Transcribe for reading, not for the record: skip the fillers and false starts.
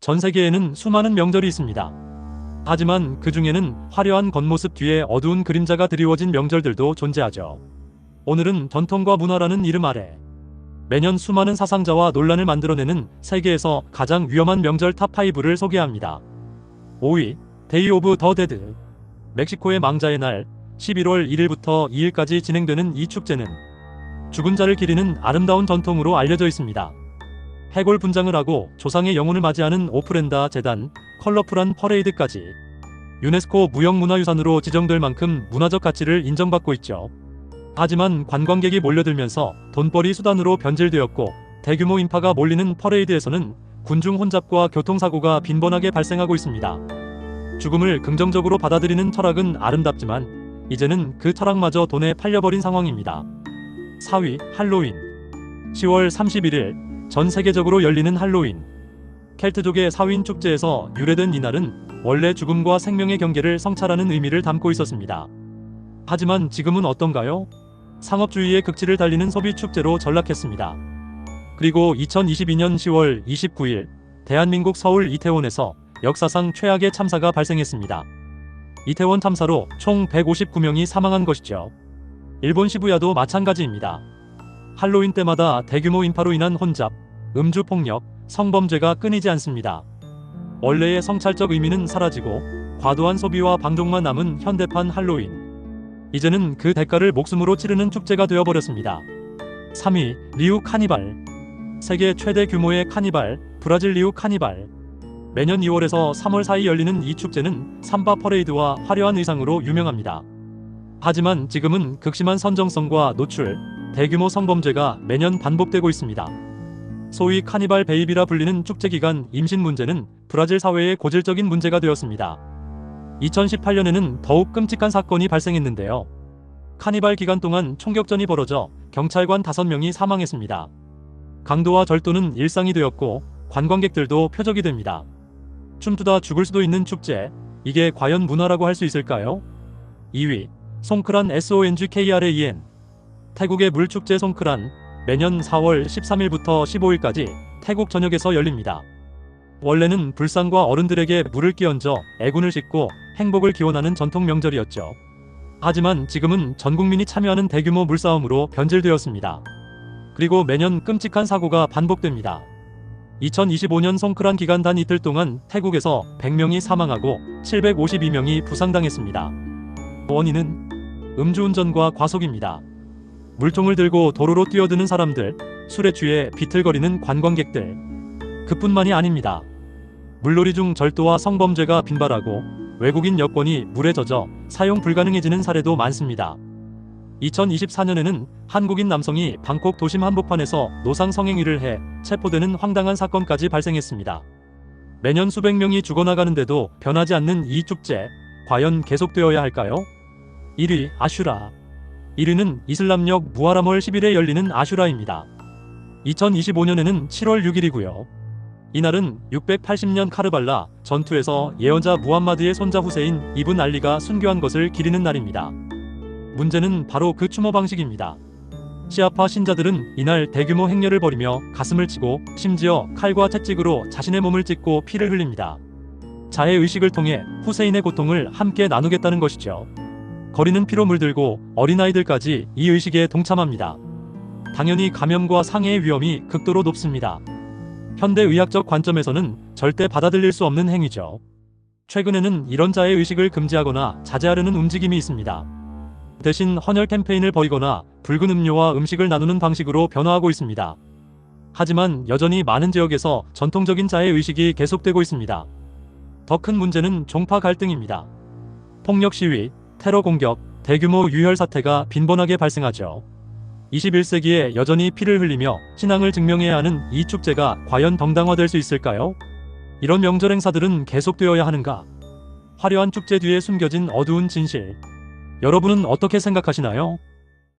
전 세계에는 수많은 명절이 있습니다. 하지만 그 중에는 화려한 겉모습 뒤에 어두운 그림자가 드리워진 명절들도 존재하죠. 오늘은 전통과 문화라는 이름 아래 매년 수많은 사상자와 논란을 만들어내는 세계에서 가장 위험한 명절 탑5를 소개합니다. 5위, 데이 오브 더 데드. 멕시코의 망자의 날 11월 1일부터 2일까지 진행되는 이 축제는 죽은 자를 기리는 아름다운 전통으로 알려져 있습니다. 해골 분장을 하고 조상의 영혼을 맞이하는 오프렌다 제단, 컬러풀한 퍼레이드까지 유네스코 무형문화유산으로 지정될 만큼 문화적 가치를 인정받고 있죠. 하지만 관광객이 몰려들면서 돈벌이 수단으로 변질되었고 대규모 인파가 몰리는 퍼레이드에서는 군중 혼잡과 교통사고가 빈번하게 발생하고 있습니다. 죽음을 긍정적으로 받아들이는 철학은 아름답지만 이제는 그 철학마저 돈에 팔려버린 상황입니다. 4위, 할로윈. 10월 31일 전 세계적으로 열리는 할로윈. 켈트족의 사윈 축제에서 유래된 이날은 원래 죽음과 생명의 경계를 성찰하는 의미를 담고 있었습니다. 하지만 지금은 어떤가요? 상업주의의 극치를 달리는 소비 축제로 전락했습니다. 그리고 2022년 10월 29일 대한민국 서울 이태원에서 역사상 최악의 참사가 발생했습니다. 이태원 참사로 총 159명이 사망한 것이죠. 일본 시부야도 마찬가지입니다. 할로윈 때마다 대규모 인파로 인한 혼잡, 음주 폭력, 성범죄가 끊이지 않습니다. 원래의 성찰적 의미는 사라지고 과도한 소비와 방종만 남은 현대판 할로윈. 이제는 그 대가를 목숨으로 치르는 축제가 되어버렸습니다. 3위, 리우 카니발. 세계 최대 규모의 카니발, 브라질 리우 카니발. 매년 2월에서 3월 사이 열리는 이 축제는 삼바 퍼레이드와 화려한 의상으로 유명합니다. 하지만 지금은 극심한 선정성과 노출, 대규모 성범죄가 매년 반복되고 있습니다. 소위 카니발 베이비라 불리는 축제 기간 임신 문제는 브라질 사회의 고질적인 문제가 되었습니다. 2018년에는 더욱 끔찍한 사건이 발생했는데요. 카니발 기간 동안 총격전이 벌어져 경찰관 5명이 사망했습니다. 강도와 절도는 일상이 되었고 관광객들도 표적이 됩니다. 춤추다 죽을 수도 있는 축제, 이게 과연 문화라고 할 수 있을까요? 2위, 송크란 SONGKRAN. 태국의 물축제 송크란, 매년 4월 13일부터 15일까지 태국 전역에서 열립니다. 원래는 불상과 어른들에게 물을 끼얹어 애군을 싣고 행복을 기원하는 전통 명절이었죠. 하지만 지금은 전 국민이 참여하는 대규모 물싸움으로 변질되었습니다. 그리고 매년 끔찍한 사고가 반복됩니다. 2025년 송크란 기간 단 이틀 동안 태국에서 100명이 사망하고 752명이 부상당했습니다. 원인은 음주운전과 과속입니다. 물통을 들고 도로로 뛰어드는 사람들, 술에 취해 비틀거리는 관광객들. 그뿐만이 아닙니다. 물놀이 중 절도와 성범죄가 빈발하고 외국인 여권이 물에 젖어 사용 불가능해지는 사례도 많습니다. 2024년에는 한국인 남성이 방콕 도심 한복판에서 노상 성행위를 해 체포되는 황당한 사건까지 발생했습니다. 매년 수백 명이 죽어나가는데도 변하지 않는 이 축제, 과연 계속되어야 할까요? 1위, 아슈라. 1위는 이슬람력 무하람월 10일에 열리는 아슈라입니다. 2025년에는 7월 6일이고요. 이날은 680년 카르발라 전투에서 예언자 무함마드의 손자 후세인 이븐 알리가 순교한 것을 기리는 날입니다. 문제는 바로 그 추모 방식입니다. 시아파 신자들은 이날 대규모 행렬을 벌이며 가슴을 치고 심지어 칼과 채찍으로 자신의 몸을 찢고 피를 흘립니다. 자해의식을 통해 후세인의 고통을 함께 나누겠다는 것이죠. 거리는 피로 물들고 어린아이들까지 이 의식에 동참합니다. 당연히 감염과 상해의 위험이 극도로 높습니다. 현대의학적 관점에서는 절대 받아들일 수 없는 행위죠. 최근에는 이런 자해의식을 금지하거나 자제하려는 움직임이 있습니다. 대신 헌혈 캠페인을 벌이거나 붉은 음료와 음식을 나누는 방식으로 변화하고 있습니다. 하지만 여전히 많은 지역에서 전통적인 자해의식이 계속되고 있습니다. 더 큰 문제는 종파 갈등입니다. 폭력 시위, 테러 공격, 대규모 유혈 사태가 빈번하게 발생하죠. 21세기에 여전히 피를 흘리며 신앙을 증명해야 하는 이 축제가 과연 정당화될 수 있을까요? 이런 명절 행사들은 계속되어야 하는가? 화려한 축제 뒤에 숨겨진 어두운 진실. 여러분은 어떻게 생각하시나요?